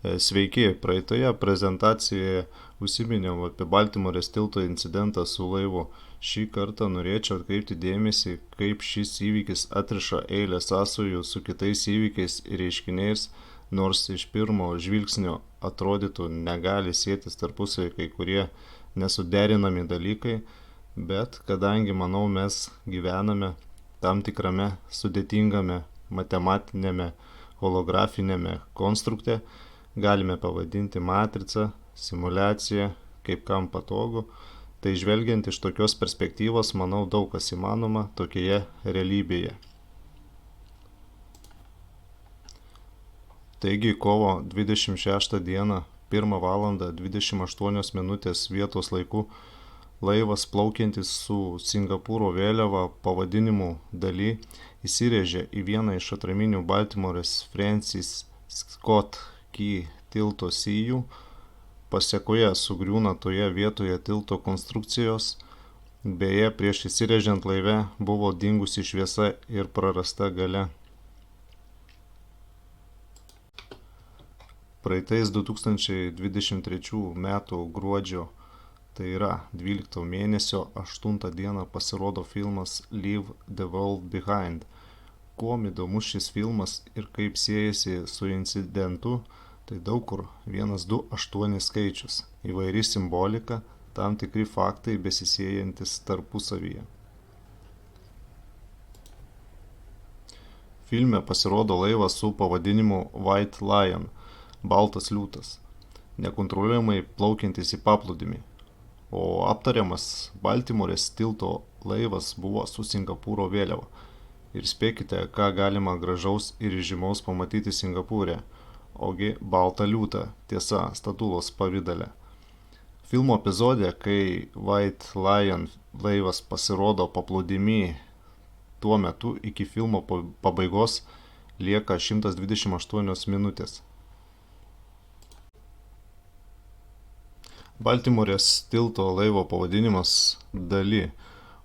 Sveiki, praeitoje prezentacijoje užsiminėm apie Baltimorės tilto incidentą su laivu. Šį kartą norėčiau atkreipti dėmesį, kaip šis įvykis atriša eilę sąsajų su kitais įvykiais ir reiškiniais, nors iš pirmo žvilgsnio atrodytų negali sėtis tarpusavį kai kurie nesuderinami dalykai, bet kadangi, manau, mes gyvename tam tikrame sudėtingame matematinėme holografinėme konstrukte, galime pavadinti matricą, simuliaciją, kaip kam patogu, tai žvelgiant iš tokios perspektyvos, manau, daug kas įmanoma tokioje realybėje. Taigi, kovo 26 dieną, 1 valandą 28 minutės vietos laiku, laivas plaukiantis su Singapūro vėliava pavadinimu Dali įsirėžė į vieną iš atraminių Baltimorės Francis Scott Key tilto sijų, pasėkoje sugriūna toje vietoje tilto konstrukcijos, beje, prieš įsirėžiant laive buvo dingusi šviesa ir prarasta galia. Praeitais 2023 metų gruodžio, tai yra 12 mėnesio 8 dieną pasirodo filmas Leave the World Behind. Kuom įdomus šis filmas ir kaip siejasi su incidentu, tai daug kur 128 skaičius, įvairi simbolika, tam tikri faktai besisiejantis tarpusavyje. Filme pasirodo laivas su pavadinimu White Lion, baltas liūtas, nekontroliuojamai plaukiantis į paplūdimį, o aptariamas Baltimorės tilto laivas buvo su Singapūro vėliava. Ir spėkite, ką galima gražaus ir įžymaus pamatyti Singapūre, ogi baltą liūtą, tiesa, statulos pavydale. Filmo epizode, kai White Lion laivas pasirodo paplūdimy, tuo metu iki filmo pabaigos lieka 128 minutės. Baltimorės tilto laivo pavadinimas Dali,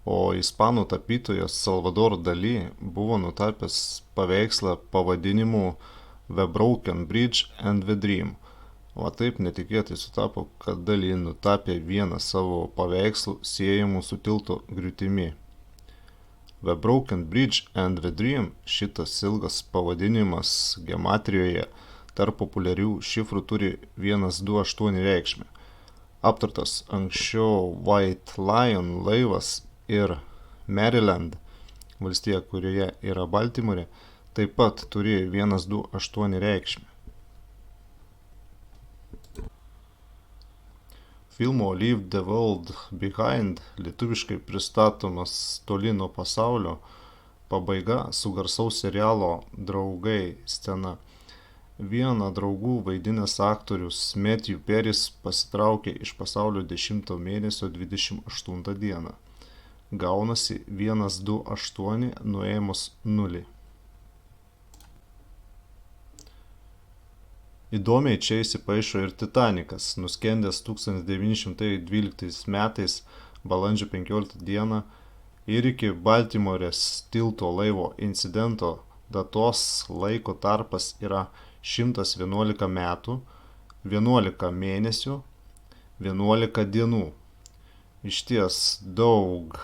o ispanų tapytojas Salvador Dali buvo nutapęs paveikslą pavadinimu The Broken Bridge and the Dream. O taip netikėtai sutapo, kad Dali nutapė vieną savo paveikslų siejamų su tilto griūtimi. The Broken Bridge and the Dream, šitas ilgas pavadinimas gematrijoje tarp populiarių šifrų turi 128 reikšmę. Aptartas anksčiau White Lion laivas ir Maryland, valstija, kurioje yra Baltimorė, taip pat turi 128 reikšmę. Filmo Leave the World Behind, lietuviškai pristatomas Toli nuo pasaulio, pabaiga su garsaus serialo Draugai scena. Vieną draugų vaidinęs aktorius Matthew Perrys pasitraukė iš pasaulio 10 mėnesio 28 dieną. Gaunasi 128 nuėmus 0. Įdomiai čia įsipaišo ir Titanikas, nuskendęs 1912 metais balandžio 15 dieną ir iki Baltimorės tilto laivo incidento datos laiko tarpas yra 111 metų, 11 mėnesių, 11 dienų. Išties daug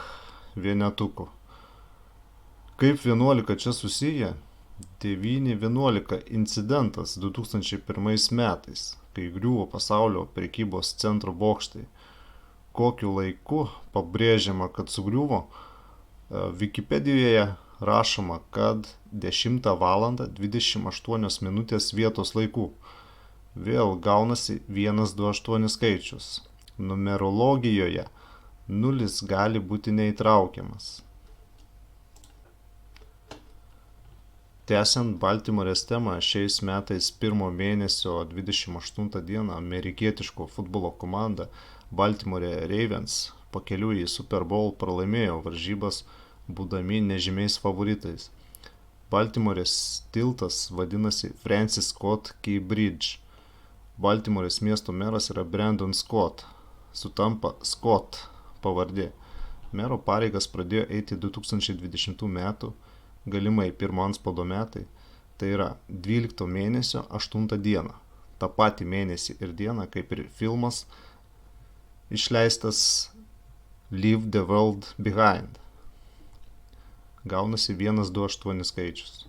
vienetukų. Kaip 11 čia susiję? 9.11 incidentas 2001 metais, kai griuvo pasaulio prekybos centro bokštai. Kokiu laiku pabrėžiama, kad sugriuvo? Wikipedijoje rašoma, kad 10 valandą 28 minutės vietos laikų. Vėl gaunasi 128 skaičius. Numerologijoje 0 gali būti neįtraukiamas. Tęsiant Baltimorės temą, šiais metais 1 mėnesio 28 dieną amerikietiško futbolo komanda Baltimore Ravens pakeliui į Super Bowl pralaimėjo varžybas, būdami nežymiais favoritais. Baltimorės tiltas vadinasi Francis Scott Key Bridge. Baltimorės miesto meras yra Brandon Scott. Sutampa Scott pavardė. Mero pareigas pradėjo eiti 2020 metų, galimai pirmo antspaudo metai, tai yra 12 mėnesio 8 dieną. tą patį mėnesį ir dieną, kaip ir filmas išleistas Leave the World Behind. Gaunasi 128 skaičius.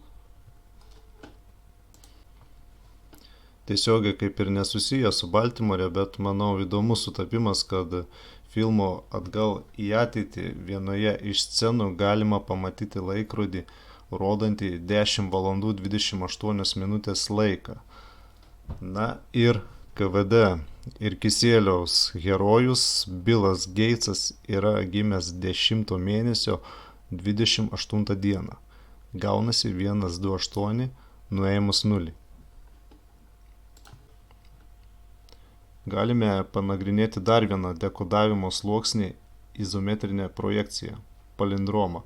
Tiesiogiai kaip ir nesusiję su Baltimore, bet manau įdomus sutapimas, kad filmo Atgal į ateitį vienoje iš scenų galima pamatyti laikrodį, rodantį 10 valandų 28 minutės laiką. Na ir KVD ir Kisieliaus herojus Bilas Geitsas yra gimęs 10 mėnesio 28 dieną. Gaunasi 128 nuėmus 0. Galime panagrinėti dar vieną dekodavimo sluoksnį - izometrinę projekciją - palindromą,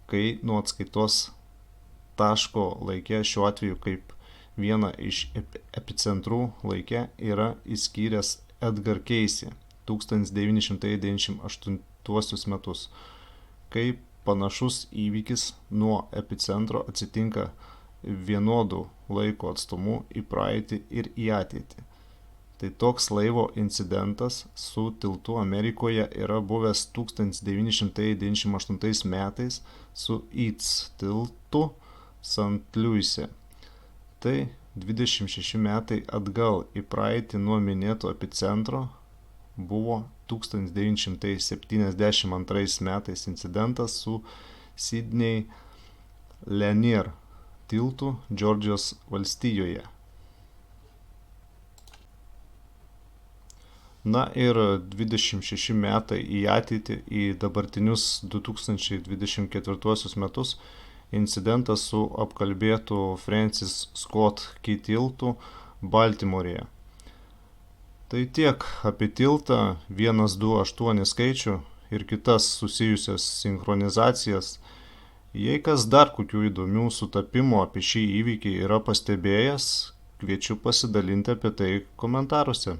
kai nuo atskaitos taško laike, šiuo atveju kaip vieną iš epicentrų laike, yra įskyręs Edgar Cayce 1998 metus, kai panašus įvykis nuo epicentro atsitinka vienodų laiko atstumu į praeitį ir į ateitį. Tai toks laivo incidentas su tiltu Amerikoje yra buvęs 1998 metais su Eads tiltu St. Louis'e. Tai 26 metai atgal į praeitį nuo minėto epicentro buvo 1972 metais incidentas su Sydney Lanier tiltu Džordžijos valstijoje. Na ir 26 metai į ateitį, į dabartinius 2024 metus, incidentas su apkalbėtu Francis Scott Key tiltu Baltimorėje. Tai tiek apie tiltą 128 skaičių ir kitas susijusias sinchronizacijas. Jei kas dar kokių įdomių sutapimų apie šį įvykį yra pastebėjęs, kviečiu pasidalinti apie tai komentaruose.